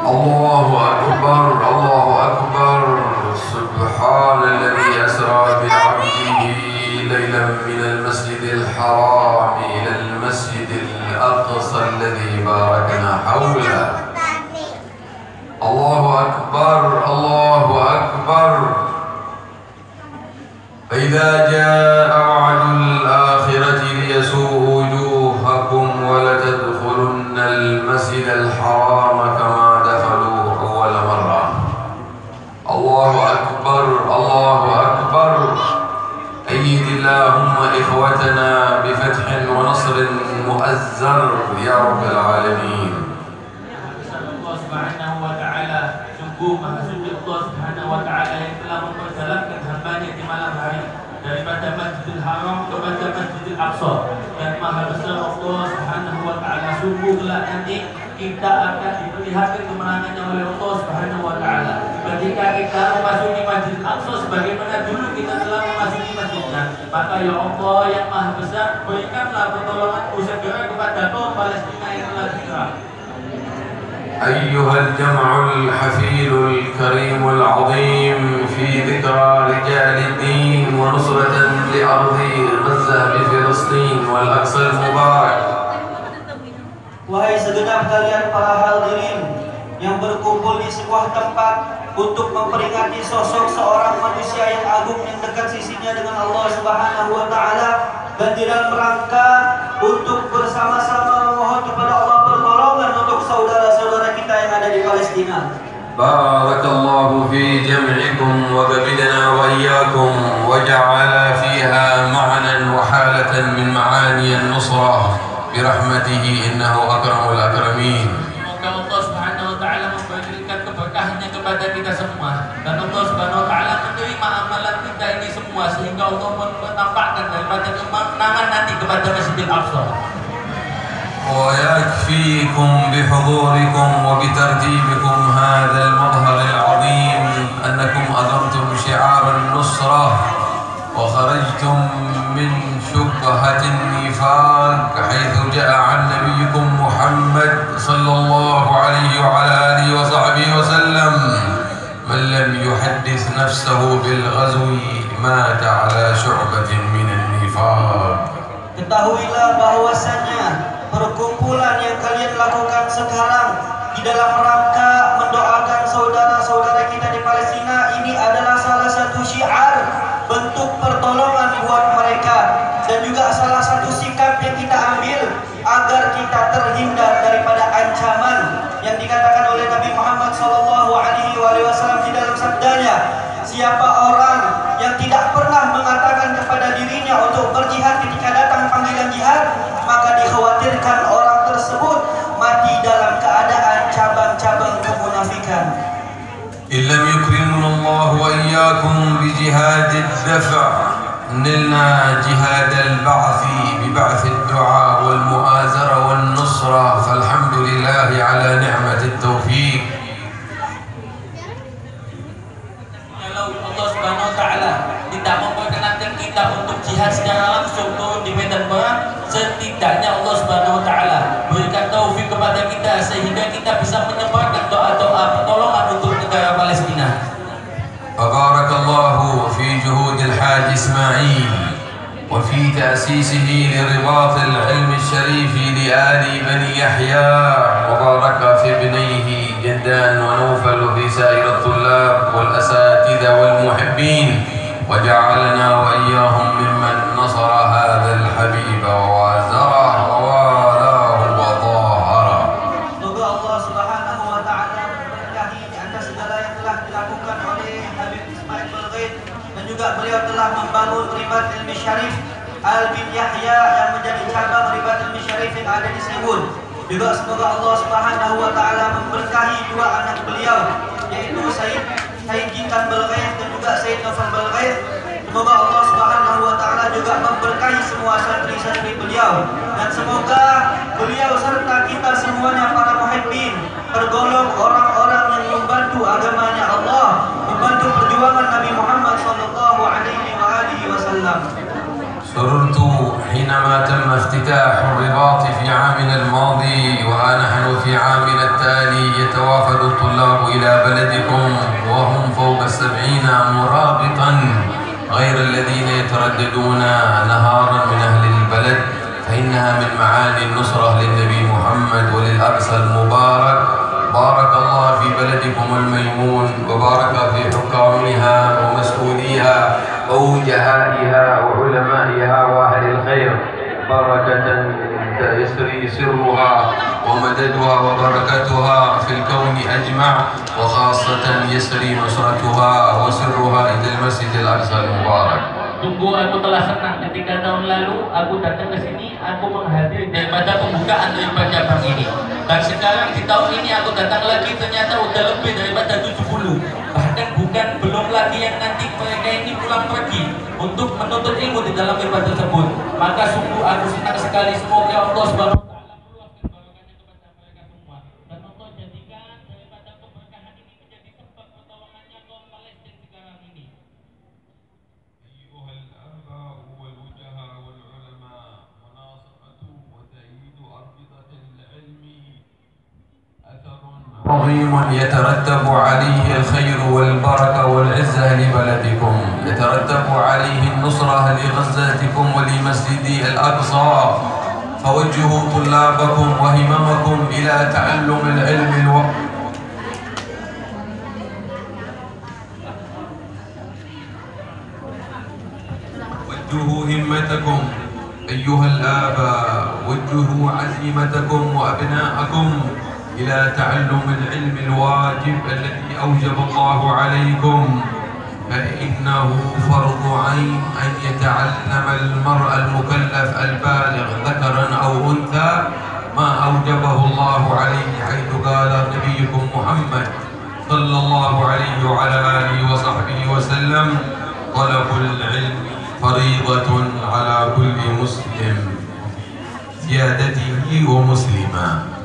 الله أكبر الله أكبر سبحان الذي أسرى بعبده ليلا من المسجد الحرام إلى المسجد الأقصى الذي باركنا حوله الله أكبر الله أكبر فإذا جاء وعد الآخرة ليسوء وجوهكم ولتدخلن المسجد الحرام كما دخلوه أول مرة الله أكبر الله أكبر أيد اللهم إخوتنا بفتح ونصر مؤزر يا رب العالمين. Allah Subhanahu wa taala, sungguh maha suci Allah Subhanahu wa taala yang telah memperjalankan hamba-Nya di malam hari daripada Masjidil Haram kepada Masjidil Aqsa, dan maha besar Allah Subhanahu wa taala. Sungguh kelak nanti kita akan diperlihatkan kemenangannya oleh Allah Subhanahu wa taala ketika kita memasuki Masjidil Aqsa sebagaimana dulu kita telah memasuki masjidnya. Maka ya Allah yang maha besar, berikanlah pertolongan-Mu segera kepada kaum Palestina yang telah hijrah. أيها الجمع الحفيل الكريم العظيم في ذكرى رجال الدين ونصرة لأرض غزة بفلسطين والأقصى المبارك. Wahai segenap kalian para hadirin yang berkumpul di sebuah tempat untuk memperingati sosok seorang manusia yang agung yang dekat sisinya dengan Allah Subhanahu wa taala, dan di dalam rangka untuk bersama-sama memohon kepada Allah pertolongan untuk saudara-saudara kita yang ada di Palestina. بارك الله في جمعكم وقبلنا وإياكم وجعل فيها معنى وحالة من معاني النصرة برحمته إنه أكرم الأكرمين. Semoga Allah Subhanahu wa taala memberikan keberkahannya kepada kita semua, dan Allah Subhanahu wa taala menerima amalan kita ini semua sehingga Allah menampakkan daripada kemenangan nanti kepada Masjidil Aqsa. ويكفيكم بحضوركم وبترتيبكم هذا المظهر العظيم أنكم أظهرتم شعار النصرة وخرجتم من شبهة النفاق حيث جاء عن نبيكم محمد صلى الله عليه وعلى آله وصحبه وسلم من لم يحدث نفسه بالغزو مات على شعبة من النفاق. Ketahuilah bahwasannya perkumpulan yang kalian lakukan sekarang di dalam rangka mendoakan saudara-saudara kita di Palestina ini adalah salah satu syiar bentuk pertolongan buat mereka, dan juga salah satu sikap yang kita ambil agar kita terhindar daripada ancaman yang dikatakan oleh Nabi Muhammad SAW di dalam sabdanya, siapa orang yang tidak pernah mengatakan kepada dirinya untuk berjihad ketika datang panggilan jihad, maka dikhawatirkan orang tersebut mati dalam keadaan cabang-cabang kemunafikan. إن لم يكرمنا الله وإياكم بجهاد الدفع نلنا جهاد البعث ببعث الدعاء والمؤازرة والنصرة، فالحمد لله على نعمة التوفيق. Kalau Allah Subhanahu wa taala tidak memperkenankan kita untuk jihad secara langsung turun di medan perang, setidaknya Allah Subhanahu wa taala berikan taufik kepada kita sehingga kita bisa menyebarkan doa-doa pertolongan untuk negara Palestina. فبارك الله في جهود الحاج إسماعيل وفي تأسيسه لرباط العلم الشريف لآل بني يحيى، وبارك في ابنيه جدان ونوفل وفي سائر الطلاب والأساتذة والمحبين، وجعلنا وإياهم ممن نصر هذا الحبيب ووازره ووالاه وظاهره. Semoga Allah Subhanahu wa taala memberkahi atas segala yang telah dilakukan oleh Habib Ismail Balghaid, dan juga beliau telah membangun Ribat Ilmi Syarif Al bin Yahya yang menjadi cabang Ribat Ilmi Syarif yang ada di Seoul. Juga semoga Allah Subhanahu wa taala memberkahi dua anak beliau, yaitu Said Jikan Balghaid dan juga Said Novel Balghaid. Semoga Allah Subhanahu wa taala juga memberkahi semua santri-santri beliau, dan semoga beliau serta kita semuanya para muhibbin tergolong orang-orang yang membantu agamanya Allah, membantu perjuangan Nabi Muhammad sallallahu alaihi wasallam. سررت حينما تم افتتاح الرباط في عامنا الماضي ونحن في عامنا التالي يتوافد الطلاب إلى بلدكم وهم فوق 70 مرابطا غير الذين يترددون نهارا من أهل البلد، فإنها من معاني النصرة للنبي محمد وللأقصى المبارك. بارك الله في بلدكم الميمون، وبارك في حكامها ومسؤوليها ووجهائها وعلمائها وأهل الخير، بركة يسري سرها ومددها وبركتها في الكون أجمع، وخاصة يسري نصرتها وسرها إلى المسجد الأقصى المبارك. Sungguh aku telah senang ketika tahun lalu aku datang ke sini, aku menghadiri daripada pembukaan daripada cabang ini. Dan sekarang di tahun ini aku datang lagi, ternyata udah lebih daripada 70. Bahkan belum lagi yang nanti mereka ini pulang pergi untuk menuntut ilmu di dalam tempat tersebut. Maka sungguh aku senang sekali, semoga Allah Subhanahu wa taala meluaskan barokahnya kepada mereka semua. Dan Allah jadikan daripada keberkahan ini menjadi sebab pertolongannya kaum Palestina sekarang ini. أيها الآباء والوجهاء والعلماء، مناصرة وتأييد أربطة العلم أثر عظيم يترتب عليه الخير والبركة والعزة لبلدكم، يترتب عليه النصرة لغزاتكم ولمسجد الأقصى، فوجهوا طلابكم وهممكم إلى تعلم العلم وجهوا همتكم أيها الآباء، وجهوا عزيمتكم وأبناءكم إلى تعلم العلم الواجب الذي أوجب الله عليكم، فإنه فرض عين أن يتعلم المرء المكلف البالغ ذكرا أو أنثى ما أوجبه الله عليه، حيث قال نبيكم محمد صلى الله عليه وعلى آله وصحبه وسلم: طلب العلم فريضة على كل مسلم زيادته ومسلما.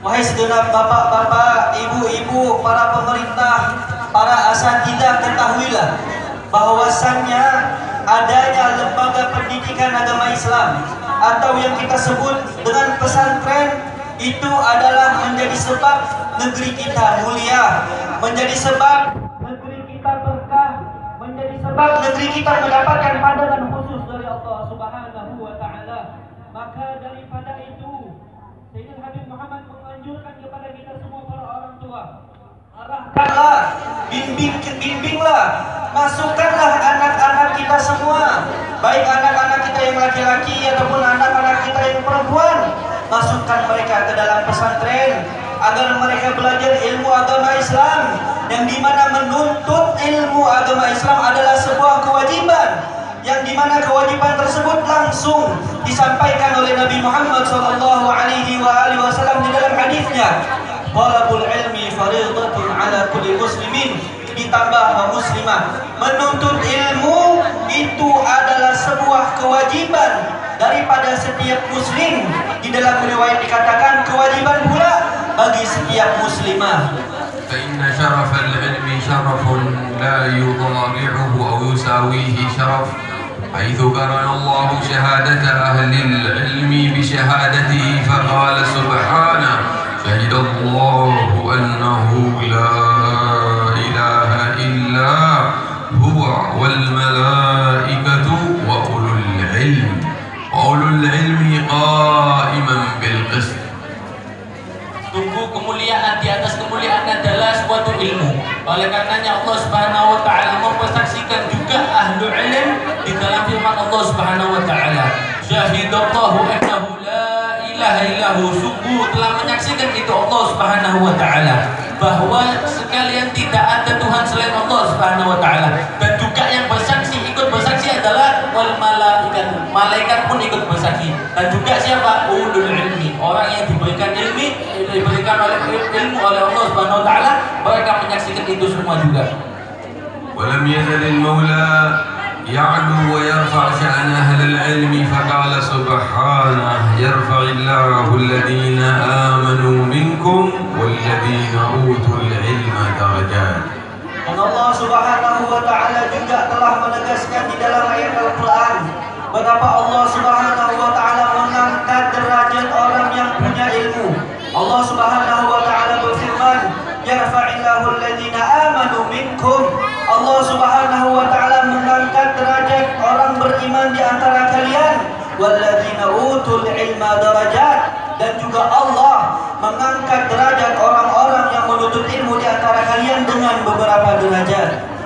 Wahai segenap bapak-bapak, ibu-ibu, para pemerintah, para asatidzah, ketahuilah bahwasannya adanya lembaga pendidikan agama Islam atau yang kita sebut dengan pesantren itu adalah menjadi sebab negeri kita mulia, menjadi sebab negeri kita berkah, menjadi sebab negeri kita mendapatkan pandangan khusus dari Allah Subhanahu wa taala. Maka daripada itu Sayyidina Habib Muhammad menganjurkan kepada kita semua para orang tua, arahkanlah, bimbinglah, masukkanlah anak-anak kita semua, baik anak-anak kita yang laki-laki ataupun anak-anak kita yang perempuan, masukkan mereka ke dalam pesantren agar mereka belajar ilmu agama Islam, yang dimana menuntut ilmu agama Islam adalah sebuah kewajiban, yang dimana kewajiban tersebut langsung disampaikan oleh Nabi Muhammad SAW di dalam hadisnya, talabul ilmi fariidatun ala kulli muslimin, ditambah muslimah, menuntut ilmu itu adalah sebuah kewajiban daripada setiap muslim. Di dalam riwayat dikatakan kewajiban pula bagi setiap muslimah. فإن شرف العلم شرف لا يضارعه أو يساويه شرف، حيث قرن الله شهادة أهل العلم بشهادته فقال سبحانه: شهد الله أنه لا إله إلا هو والملائكة وأولو العلم قائما بالقسط. Sungguh kemuliaan di atas kemuliaan adalah suatu ilmu. Oleh karenanya Allah Subhanahu wa taala mempersaksikan juga ahlu ilm di dalam firman Allah Subhanahu wa taala, syahidallahu annahu la ilaha illahu, sungguh telah menyaksikan itu Allah Subhanahu wa taala bahwa sekalian tidak ada Tuhan selain Allah Subhanahu wa taala, dan juga yang bersaksi, ikut bersaksi adalah wal malaikat, malaikat pun ikut bersaksi, dan juga siapa? Ulul ilmi, orang yang diberikan diberikan ilmu oleh Allah Subhanahu wa taala, mereka menyaksikan itu semua juga. ولم يزل المولى يعلو ويرفع شأن أهل العلم فقال سبحانه: يرفع الله الذين آمنوا منكم والذين أوتوا العلم درجات. Dan Allah Subhanahu wa taala juga telah menegaskan di dalam ayat Al-Qur'an betapa Allah Subhanahu wa taala mengangkat derajat orang yang punya ilmu, Allah Subhanahu wa taala berfirman, "Yarfa'illahu alladhina amanu minkum." Allah Subhanahu wa taala mengangkat derajat orang beriman di antara kalian, walladzina utul ilma darajat, dan juga Allah mengangkat derajat orang-orang yang menuntut ilmu di antara kalian dengan beberapa derajat.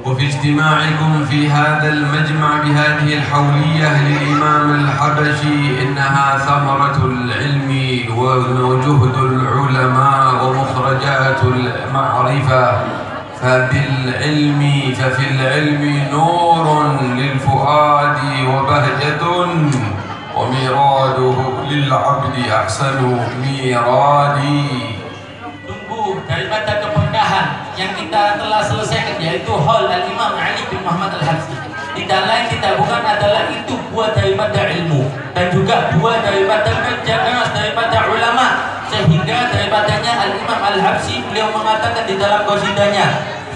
وفي اجتماعكم في هذا المجمع بهذه الحولية للإمام الحبشي إنها ثمرة العلم وجهد العلماء ومخرجات المعرفة، ففي العلم نور للفؤاد وبهجة وميراده للعبد أحسن ميراد. Tunggu daripada keberkahan yang kita telah selesaikan, yaitu Hall Al-Imam Ali bin Muhammad Al-Habsyi. Tidak lain tidak bukan adalah itu buah daripada ilmu dan juga buah daripada kerja keras daripada ulama, sehingga daripadanya Al-Imam Al-Habsyi beliau mengatakan di dalam qasidahnya,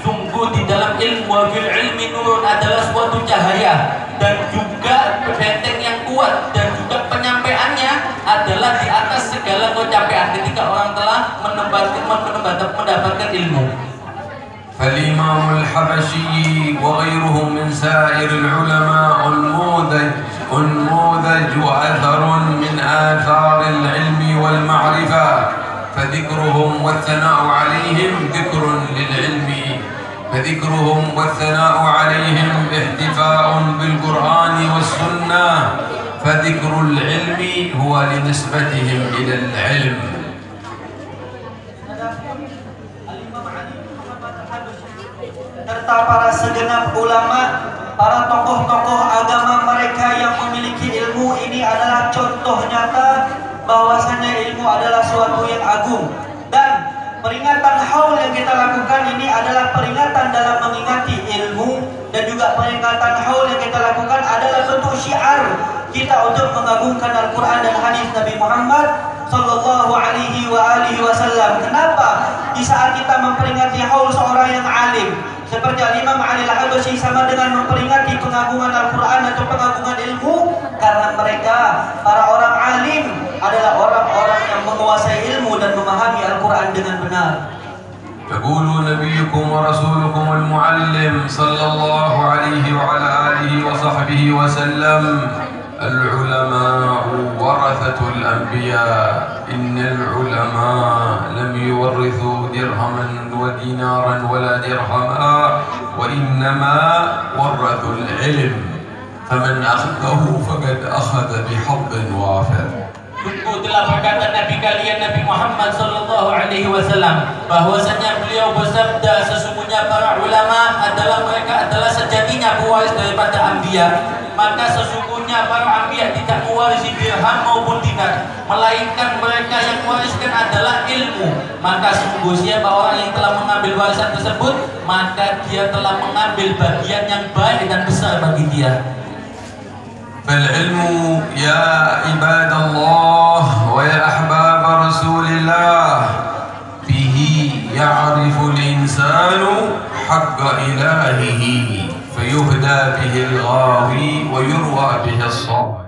sungguh di dalam ilmu fil ilmi nurun adalah suatu cahaya dan juga benteng yang kuat, dan juga penyampaiannya adalah di atas segala kecapean ketika orang telah mendapatkan ilmu. فالإمام الحبشي وغيرهم من سائر العلماء أنموذج وأثر من آثار العلم والمعرفة، فذكرهم والثناء عليهم ذكر للعلم، فذكرهم والثناء عليهم احتفاء بالقرآن والسنة، فذكر العلم هو لنسبتهم إلى العلم. Serta para segenap ulama, para tokoh-tokoh agama mereka yang memiliki ilmu ini adalah contoh nyata bahwasanya ilmu adalah suatu yang agung. Dan peringatan haul yang kita lakukan ini adalah peringatan dalam mengingati ilmu, dan juga peringatan haul yang kita lakukan adalah bentuk syiar kita untuk mengagungkan Al-Quran dan hadis Nabi Muhammad sallallahu alaihi wasallam. Kenapa? Di saat kita memperingati haul seorang yang alim seperti Imam Ali Al-Habsyi sama dengan memperingati pengagungan Al-Quran atau pengagungan ilmu, karena mereka para orang alim adalah orang-orang yang menguasai ilmu dan memahami Al-Quran dengan benar. يقول نبيكم ورسولكم المعلم صلى الله عليه وعلى آله وصحبه وسلم: العلماء ورثة الأنبياء، إن العلماء لم يورثوا درهما ودينارا ولا درهما، وإنما ورثوا العلم، فمن أخذه فقد أخذ بحظ وافر. Sungguh telah berkata Nabi kalian Nabi Muhammad sallallahu alaihi wasallam bahwasanya beliau bersabda, sesungguhnya para ulama mereka adalah sejatinya pewaris daripada anbiya, maka sesungguhnya para anbiya tidak mewarisi dirham maupun dinar, melainkan mereka yang mewariskan adalah ilmu. Maka sungguh siapa orang yang telah mengambil warisan tersebut, maka dia telah mengambil bagian yang baik dan besar bagi dia. فالعلم يا عباد الله ويا أحباب رسول الله به يعرف الإنسان حق إلهه فيهدى به الغاوي ويروى به الصالح.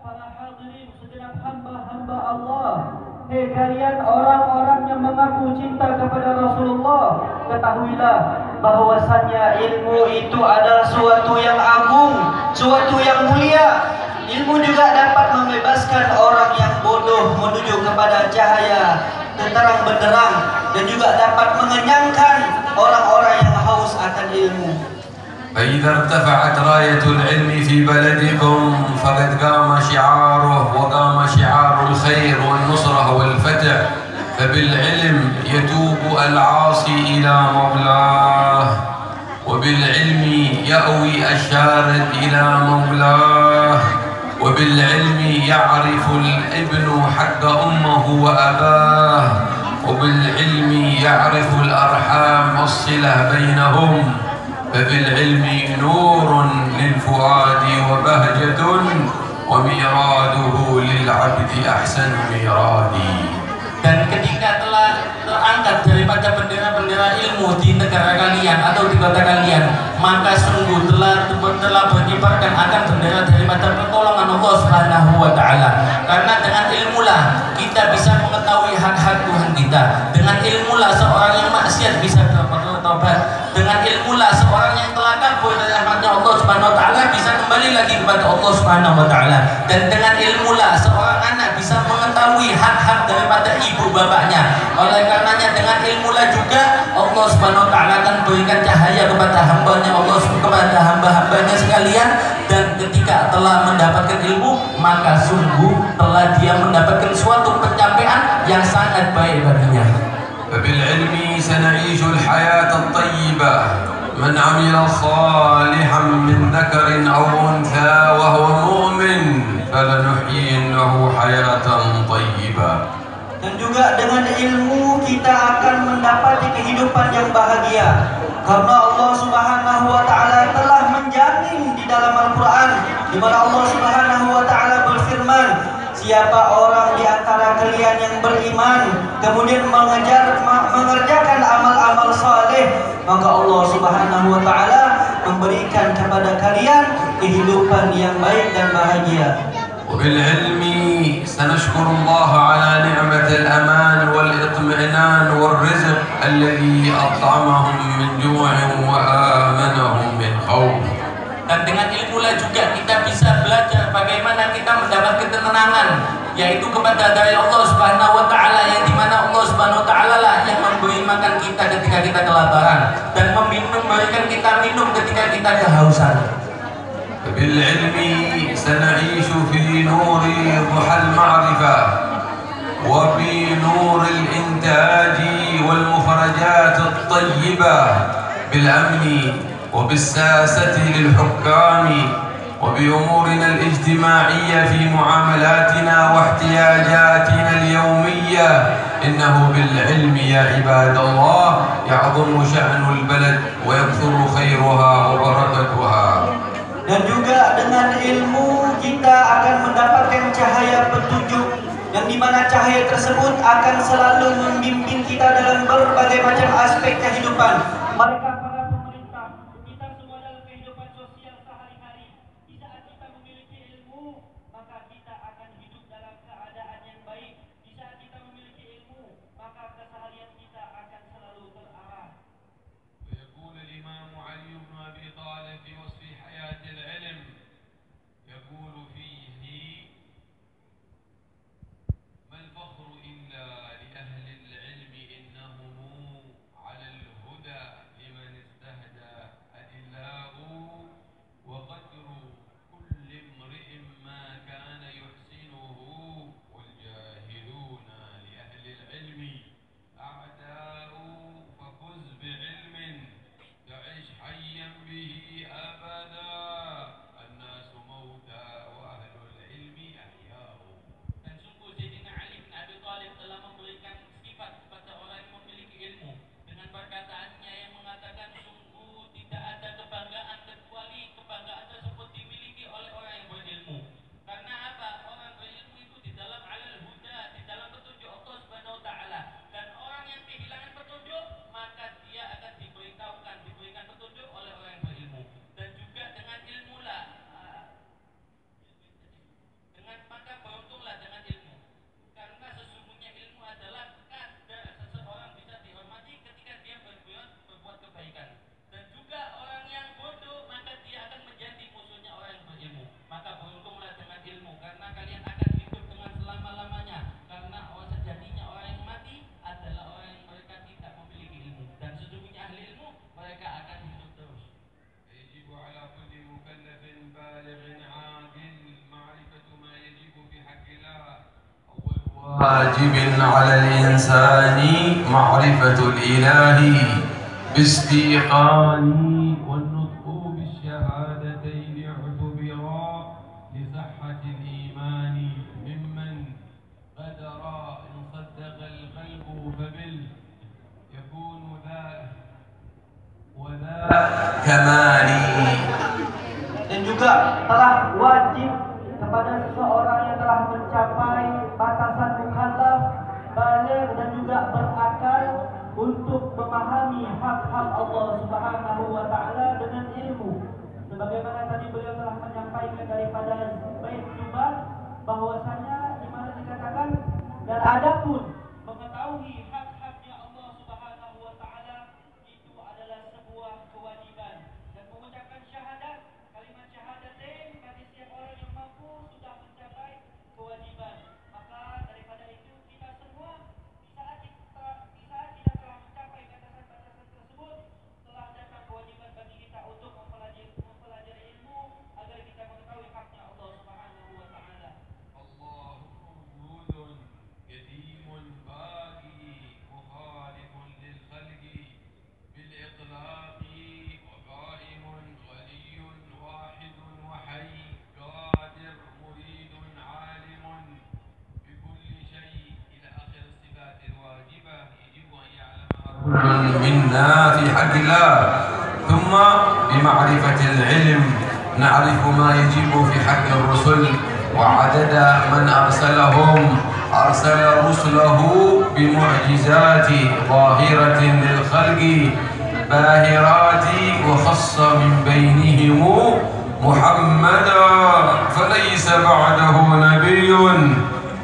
Para hadirin segenap hamba-hamba Allah, hei kalian orang-orang yang mengaku cinta kepada Rasulullah, ketahuilah bahwasannya ilmu itu adalah suatu yang agung, suatu yang mulia. Ilmu juga dapat membebaskan orang yang bodoh menuju kepada cahaya terang benderang, dan juga dapat mengenyangkan orang-orang yang haus akan ilmu. فإذا ارتفعت راية العلم في بلدكم فقد قام شعاره وقام شعار الخير والنصرة والفتح، فبالعلم يتوب العاصي إلى مولاه، وبالعلم يأوي الشارد إلى مولاه، وبالعلم يعرف الابن حق أمه وأباه، وبالعلم يعرف الأرحام والصلة بينهم، فبالعلم نور للفؤاد وبهجة وميراده للعبد أحسن ميراد. Dan ketika telah terangkat dari daripada bendera-bendera ilmu di negara kalian atau di kota kalian, maka sungguh telah berkibarkan akan bendera daripada pertolongan Allah Subhanahu wa Ta'ala. Karena dengan ilmulah kita bisa mengetahui hak-hak Tuhan kita. Dengan ilmulah seorang yang maksiat bisa bertobat. Dengan ilmulah seorang yang telah kabur dari rahmatnya Allah Subhanahu wa Ta'ala bisa kembali lagi kepada Allah Subhanahu wa Ta'ala. Dan dengan ilmulah seorang anak bisa mengetahui hak-hak daripada ibu bapaknya. Oleh karenanya dengan ilmulah juga Allah Subhanahu wa Ta'ala akan berikan cahaya kepada hambanya Allah, kepada hamba-hambanya sekalian. Dan ketika telah mendapatkan ilmu, maka sungguh telah dia mendapatkan suatu pencapaian yang sangat baik baginya. فبالعلم سنعيش الحياة الطيبة من عمل صالحا من ذكر أو أنثى وهو مؤمن فلنحيينه حياة طيبة. Dan juga dengan ilmu kita akan mendapati kehidupan yang bahagia. Karena Allah Subhanahu wa Ta'ala telah menjamin di dalam Al-Quran, di mana Allah Subhanahu wa Ta'ala berfirman, siapa orang di antara kalian yang beriman kemudian mengerjakan amal-amal saleh, maka Allah Subhanahu wa Ta'ala memberikan kepada kalian kehidupan yang baik dan bahagia. وبالعلم سنشكر الله على نعمة الأمان والإطمئنان والرزق الذي أطعمهم من جوع وآمنهم من خوف. Dan dengan ilmulah juga kita bisa belajar bagaimana kita mendapatkan ketenangan, yaitu kepada dari Allah Subhanahu wa Ta'ala, yang dimana Allah Subhanahu wa Ta'ala lah yang memberi makan kita ketika kita kelaparan dan memberikan kita minum ketika kita kehausan. بالعلم سنعيش في نور ضحى المعرفة وبنور الإنتاج والمخرجات الطيبة بالأمن وبالساسة للحكام وبأمورنا الاجتماعية في معاملاتنا واحتياجاتنا اليومية. إنه بالعلم يا عباد الله يعظم شأن البلد ويكثر خيرها وبركتها. Dan juga dengan ilmu kita akan mendapatkan cahaya petunjuk, yang dimana cahaya tersebut akan selalu membimbing kita dalam berbagai macam aspek kehidupan. Mereka para pemerintah, kita semua dalam kehidupan sosial sehari-hari. Di saat kita memiliki ilmu, maka kita akan hidup dalam keadaan yang baik. Di saat kita memiliki ilmu, maka keseharian kita akan selalu terarah. ويقول الإمام علي بن أبي طالب في وصف حياة العلم، يقول فيه: ما الفخر إلا لأهل العلم إنهم على الهدى لمن استهدى أدلاء، وقدر كل امرئ ما كان يحسنه، والجاهلون لأهل العلم أعداء، فخذ بعلم تعش حيا به أبدا، الناس موتى وأهل العلم أحياء. Dan sungguh Sayyidina Ali bin Abi Thalib telah memberikan sifat kepada orang yang memiliki ilmu dengan perkataannya yang mengatakan sungguh tidak ada kebanggaan kecuali kebanggaan tersebut dimiliki oleh orang yang berilmu. Karena apa? Orang berilmu itu di dalam alal huda, di dalam petunjuk Allah Subhanahu wa Ta'ala. Dan orang yang kehilangan petunjuk, maka dia akan diberikan petunjuk oleh orang yang berilmu. Dan juga dengan ilmulah, maka beruntunglah dengan ilmu. Karena sesungguhnya ilmu adalah kadar seseorang bisa dihormati ketika dia berbuat kebaikan. Dan juga orang yang bodoh, maka dia akan menjadi musuhnya orang yang berilmu. Maka beruntunglah dengan ilmu, karena kalian akan hidup dengan selama-lamanya. Karena sejatinya orang yang mati adalah orang yang mereka tidak memiliki ilmu. Dan sesungguhnya ahli ilmu, mereka akan hidup terus. يجب على كل مكلف بالغ عاقل معرفة ما يجب في حق الله. أول واجب على الإنسان معرفة الإله باستيقان، والنطق بالشهادتين اعتبرا لصحة الإيمان، ممن قدر إن صدق القلب فبل يكون ذا وذا كمالي. Dan juga telah wajib kepada seseorang yang telah mencapai batasan mukallaf, baligh dan juga berakal untuk hak-hak Allah Subhanahu wa taala dengan ilmu. Sebagaimana tadi beliau telah menyampaikan daripada bait Jubah bahwasanya di mana dikatakan dan adapun mengetahui hak-haknya Allah Subhanahu wa taala itu adalah sebuah kewajiban, dan mengucapkan syahadat, kalimat syahadatain bagi setiap orang yang mampu sudah mencapai kewajiban. Maka daripada itu kita semua di saat kita telah mencapai batasan-batasan tersebut, telah datang kewajiban bagi kita untuk mempelajari ilmu agar kita mengetahui haknya Allah Subhanahu wa taala. الله موجود قديم باقي مخالف للخلق بالإطلاق وقائم غني واحد وحي قادر مريد عالم بكل شيء إلى آخر الصفات الواجبة يجب أن يعلمها كل منا في حق الله. ثم بمعرفة العلم نعرف ما يجب في حق الرسل وعدد من أرسلهم. أرسل رسله بمعجزات ظاهرة للخلق باهرات، وخص من بينهم محمدا فليس بعده نبي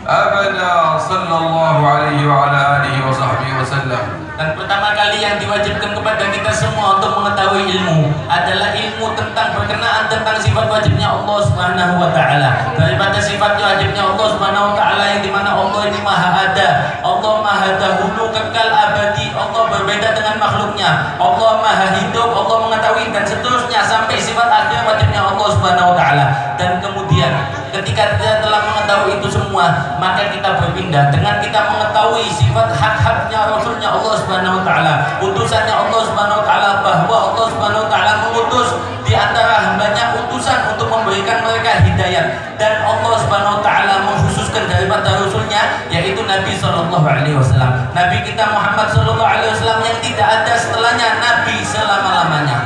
أبدا صلى الله عليه وعلى آله وصحبه وسلم. Dan pertama kali yang diwajibkan kepada kita semua untuk mengetahui ilmu adalah ilmu tentang berkenaan tentang sifat wajibnya Allah Subhanahu wa taala. Daripada sifat wajibnya Allah Subhanahu wa taala yang dimana Allah ini maha ada, Allah maha dahulu, kekal, abadi, Allah berbeda dengan makhluknya, Allah maha hidup, Allah mengetahui dan seterusnya sampai sifat akhir wajibnya Allah Subhanahu wa taala. Dan kemudian ketika kita telah mengetahui itu semua, maka kita berpindah dengan kita mengetahui sifat hak-haknya Rasulnya Allah Subhanahu wa taala, utusannya Allah Subhanahu wa taala, bahwa Allah Subhanahu wa taala mengutus di antara hambanya utusan untuk memberikan mereka hidayah, dan Allah Subhanahu wa taala mengkhususkan daripada Rasulnya yaitu Nabi sallallahu alaihi wasallam. Nabi kita Muhammad sallallahu alaihi wasallam yang tidak ada setelahnya nabi selama-lamanya.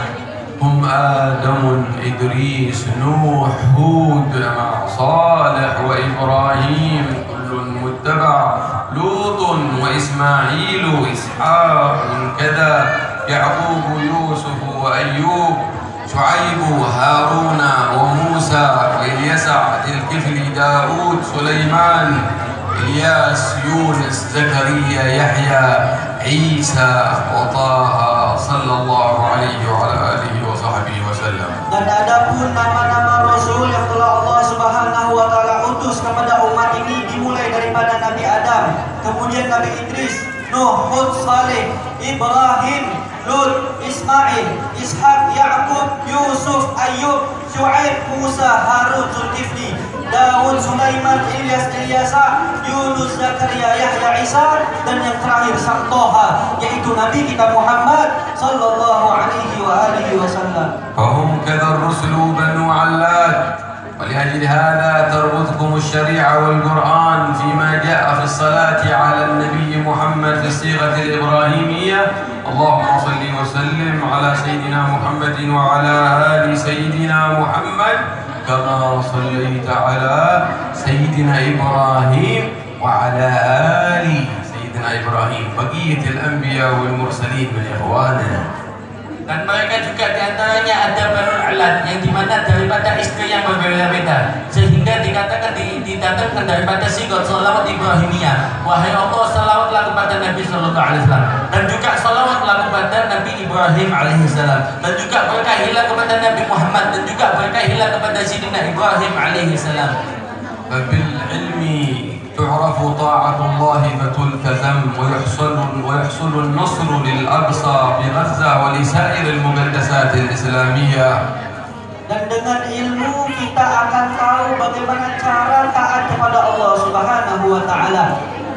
هم آدم إدريس نوح هود صالح وإبراهيم كل متبع لوط وإسماعيل إسحاق كذا يعقوب يوسف وأيوب شعيب هارون وموسى وإليسع ذي الكفل داود سليمان إلياس يونس زكريا يحيى عيسى وطه صلى الله عليه وعلى آله وصحبه وسلم. Dan adapun nama-nama Rasul yang telah Allah Subhanahu wa taala utus kepada umat ini dimulai daripada Nabi Adam, kemudian Nabi Idris, Nuh, Hud, Saleh, Ibrahim, Lut, Ismail, Ishak, Yaqub, Yusuf, Ayub, Shu'aib, Musa, Harun, Zulkifli, Daud, Sulaiman, Ilyas, Ilyasa, Yunus, Zakaria, Yahya, Isa, dan yang terakhir Sang Toha, yaitu Nabi kita Muhammad sallallahu alaihi wa alihi wasallam. فهم كذا الرسل بنو علات، ولأجل هذا تربطكم الشريعة والقرآن فيما جاء في الصلاة على النبي محمد في الصيغة الإبراهيمية. اللهم صل وسلم على سيدنا محمد وعلى آل سيدنا محمد كما صليت على سيدنا إبراهيم وعلى آل سيدنا إبراهيم بقية الأنبياء والمرسلين من إخواننا. Dan mereka juga diantaranya ada Banul Alat yang dimana daripada istri yang berbeda-beda, sehingga dikatakan didatangkan daripada sigot salawat Ibrahimiyah. Wahai Allah, salawatlah kepada Nabi Sallallahu Alaihi Wasallam, dan juga salawatlah kepada Nabi Ibrahim Alaihissalam, dan juga berkahilah kepada Nabi Muhammad, dan juga berkahilah kepada Sidina Ibrahim Alaihissalam. فبالعلم تعرف طاعة الله فتلتزم ويحصل النصر للأقصى بغزة ولسائر المقدسات الإسلامية. Dan dengan ilmu kita akan tahu bagaimana cara taat kepada Allah Subhanahu wa taala.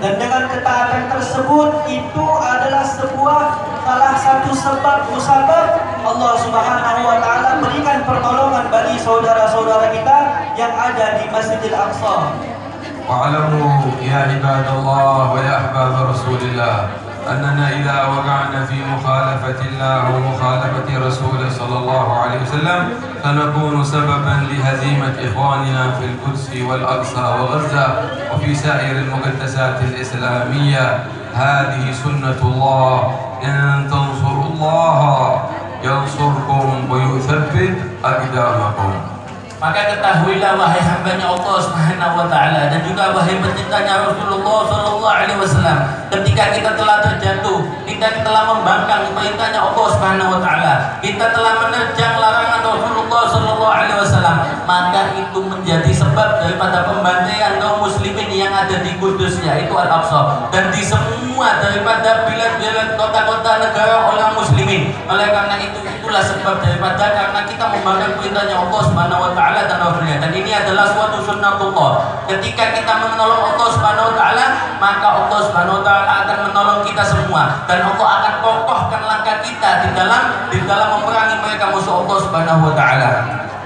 Dan dengan ketaatan tersebut itu adalah salah satu sebab musabab Allah Subhanahu wa taala berikan pertolongan bagi saudara-saudara kita yang ada di Masjidil Aqsa. واعلموا يا عباد الله ويا أحباب رسول الله أننا إذا وقعنا في مخالفة الله ومخالفة رسوله صلى الله عليه وسلم سنكون سببا لهزيمة إخواننا في القدس والأقصى وغزة وفي سائر المقدسات الإسلامية. هذه سنة الله، إن تنصروا الله ينصركم ويثبت أقدامكم. Maka ketahuilah wahai hambanya Allah Subhanahu wa taala dan juga wahai pecintanya Rasulullah sallallahu alaihi wasallam, ketika kita telah terjatuh, kita telah membangkang perintahnya Allah Subhanahu wa taala, kita telah menerjang larangan Rasulullah sallallahu alaihi wasallam, maka itu menjadi sebab daripada pembantaian kaum muslimin yang ada di Kudus, yaitu Al-Aqsa, dan di semua daripada bilad-bilad kota-kota negara orang muslimin. Oleh karena itulah sebab daripada karena kita membangkang perintahnya Allah Subhanahu wa taala dan Rasulnya, dan ini adalah suatu sunnatullah. Ketika kita menolong Allah Subhanahu wa taala, maka Allah Subhanahu wa taala akan menolong kita semua, dan Allah akan kokohkan langkah kita di dalam memerangi mereka musuh Allah Subhanahu wa taala.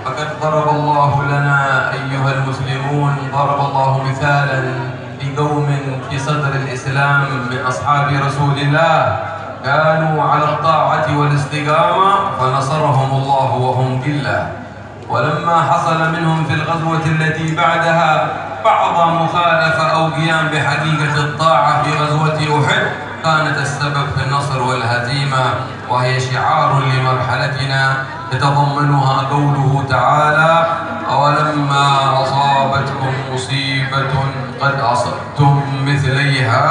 فقد ضرب الله لنا أيها المسلمون ضرب الله مثالا لقوم في صدر الإسلام من أصحاب رسول الله كانوا على الطاعة والاستقامة فنصرهم الله وهم بالله. ولما حصل منهم في الغزوة التي بعدها بعض مخالفة أو قيام بحقيقة الطاعة في غزوة أحد كانت السبب في النصر والهزيمة، وهي شعار لمرحلتنا يتضمنها قوله تعالى: أولما أصابتكم مصيبة قد أصبتم مثليها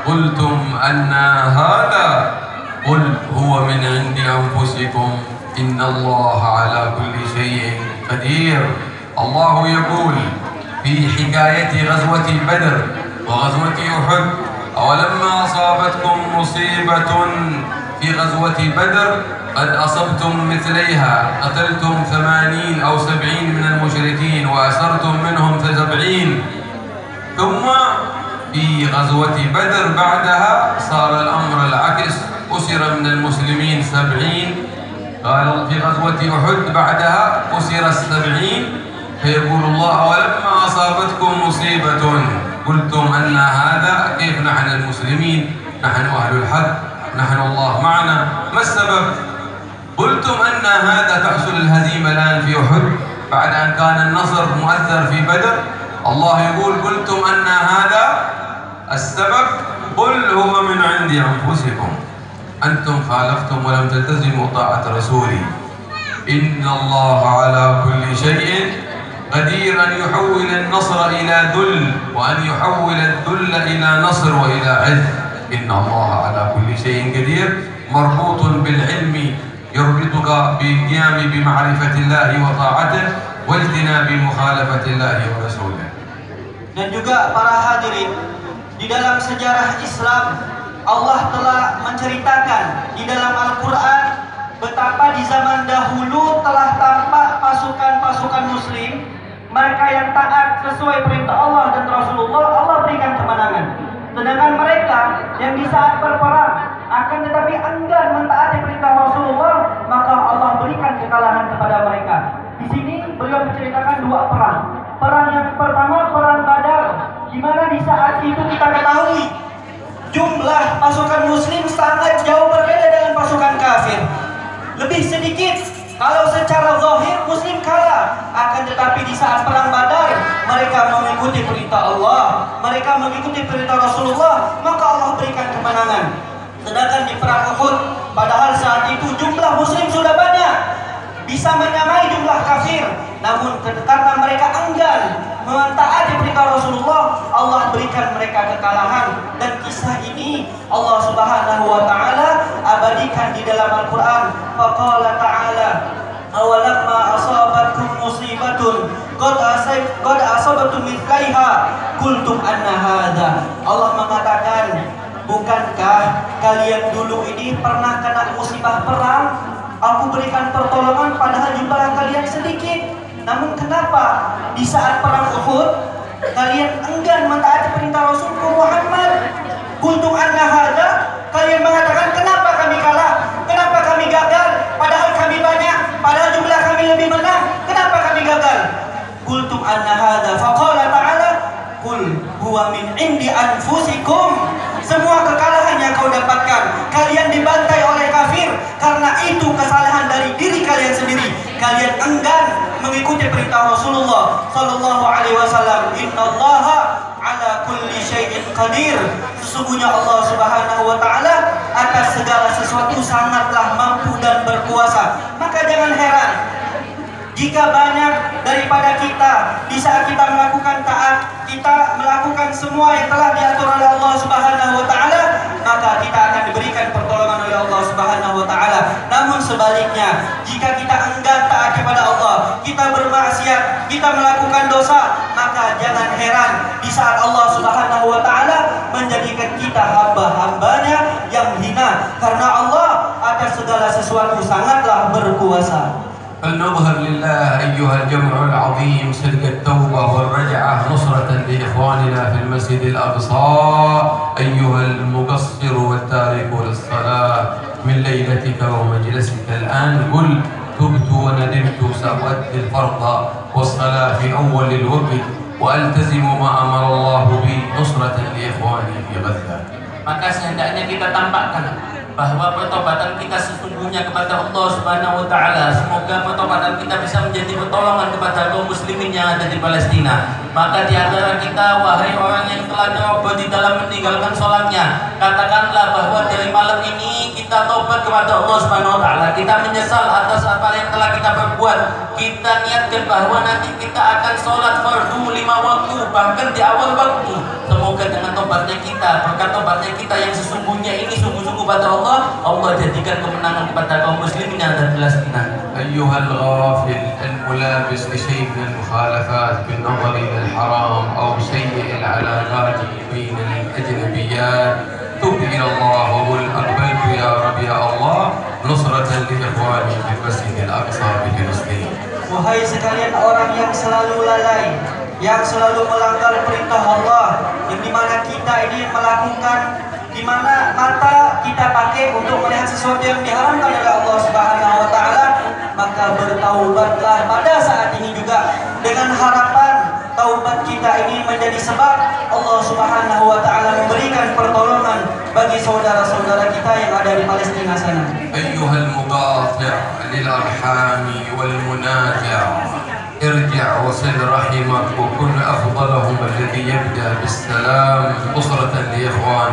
قلتم أن هذا قل هو من عند أنفسكم إن الله على كل شيء قدير. الله يقول في حكاية غزوة بدر وغزوة أحد: أولما أصابتكم مصيبة في غزوة بدر قد أصبتم مثليها قتلتم 80 أو 70 من المشركين وأسرتم منهم 70. ثم في غزوة بدر بعدها صار الأمر العكس، أسر من المسلمين 70. قال في غزوة أحد بعدها أسر 70. فيقول الله: ولما أصابتكم مصيبة قلتم أن هذا، كيف نحن المسلمين، نحن أهل الحق، نحن الله معنا، ما السبب؟ قلتم أن هذا تحصل الهزيمة الآن في أحد بعد أن كان النصر مؤثر في بدر. الله يقول: قلتم أن هذا السبب، قل هو من عند أنفسكم، أنتم خالفتم ولم تلتزموا طاعة رسولي. إن الله على كل شيء قدير أن يحول النصر إلى ذل، وأن يحول الذل إلى نصر وإلى عز. إن الله على كل شيء قدير مربوط بالعلم يربطك بالقيام بمعرفة الله وطاعته واجتناب مخالفة الله ورسوله. Dan juga para hadirin, di dalam sejarah Islam Allah telah menceritakan di dalam Al-Quran betapa di zaman dahulu telah tampak pasukan-pasukan muslim, mereka yang taat sesuai perintah Allah dan Rasulullah, Allah berikan kemenangan. Sedangkan mereka yang di saat berperang akan tetapi enggan mentaati perintah Rasulullah, maka Allah berikan kekalahan kepada mereka. Di sini beliau menceritakan dua perang. Perang yang pertama, perang Badar, di mana di saat itu kita ketahui jumlah pasukan muslim sangat jauh berbeda dengan pasukan kafir. Lebih sedikit, kalau secara zahir muslim kalah, akan tetapi di saat perang Badar mereka mengikuti perintah Allah, mereka mengikuti perintah Rasulullah, maka Allah berikan kemenangan. Sedangkan di perang Uhud, padahal saat itu jumlah muslim sudah banyak, bisa menyamai jumlah kafir, namun karena mereka enggan mentaati perintah Rasulullah, Allah berikan mereka kekalahan. Dan kisah ini Allah Subhanahu wa taala abadikan di dalam Al-Qur'an. Faqala ta'ala: awalamma asabatkum musibatun qad asabatum mithlaiha qultum anna hadza. Allah mengatakan, bukankah kalian dulu ini pernah kena musibah perang? Aku berikan pertolongan padahal jumlah kalian sedikit. Namun kenapa di saat perang Uhud kalian enggan mentaati perintah Rasulullah Muhammad? Qultum anna hadza, kalian mengatakan kenapa kami kalah? Kenapa kami gagal? Padahal kami banyak, padahal jumlah kami lebih menang. Kenapa kami gagal? Qultum anna hadza, faqala ta'ala: qul huwa min indi anfusikum. Semua kekalahan yang kau dapatkan, kalian dibantai oleh kafir, karena itu kesalahan dari diri kalian sendiri. Kalian enggan mengikuti perintah Rasulullah sallallahu alaihi wasallam. Innallaha ala kulli syai'in qadir. Sesungguhnya Allah Subhanahu wa taala atas segala sesuatu sangatlah mampu dan berkuasa. Maka jangan heran jika banyak daripada kita di saat kita melakukan taat, kita melakukan semua yang telah diatur oleh Allah Subhanahu wa taala, maka kita akan diberikan pertolongan oleh Allah Subhanahu wa taala. Namun sebaliknya, jika kita enggan taat kepada Allah, kita bermaksiat, kita melakukan dosa, maka jangan heran di saat Allah Subhanahu wa taala menjadikan kita hamba-hambanya yang hina, karena Allah atas segala sesuatu sangatlah berkuasa. فلنظهر لله أيها الجمع العظيم صدق التوبة والرجعة نصرة لإخواننا في المسجد الأقصى أيها المقصر والتارك للصلاة من ليلتك ومجلسك الآن قل تبت وندمت سأؤدي الفرض والصلاة في أول الوقت وألتزم ما أمر الله به نصرة لإخواني في غزة. Maka sehendaknya kita tampakkan bahwa pertobatan kita sesungguhnya kepada Allah Subhanahu wa taala. Semoga pertobatan kita bisa menjadi pertolongan kepada kaum muslimin yang ada di Palestina. Maka di antara kita, wahai orang yang telah ceroboh di dalam meninggalkan sholatnya, katakanlah bahwa dari malam ini kita tobat kepada Allah Subhanahu wa taala. Kita menyesal atas apa yang telah kita perbuat. Kita niatkan bahwa nanti kita akan sholat fardu 5 waktu, bahkan di awal waktu. Semoga dengan tobatnya kita, berkat tobatnya kita yang sesungguhnya ini sungguh-sungguh pada Allah, Allah jadikan kemenangan kepada kaum muslimin yang ada di Palestina. أيها الغافل الملابس لشيء من المخالفات بالنظر إلى الحرام أو سيء العلاقات بين الأجنبيات تب إلى الله وقل أقبلت يا رب يا الله نصرة لإخواني في المسجد الأقصى بفلسطين. Wahai sekalian orang yang selalu lalai, yang selalu melanggar perintah Allah, yang dimana kita ini melakukan, dimana mata kita pakai untuk melihat sesuatu yang diharamkan oleh Allah Subhanahu wa taala, maka bertaubatlah pada saat ini juga dengan harapan taubat kita ini menjadi sebab Allah Subhanahu wa taala memberikan pertolongan bagi saudara-saudara kita yang ada di Palestina sana. أيها المقاطع للأرحام والمنازع ارجع وصل رحمك وكن أفضلهم الذي يبدأ بالسلام نصرة لإخوانك.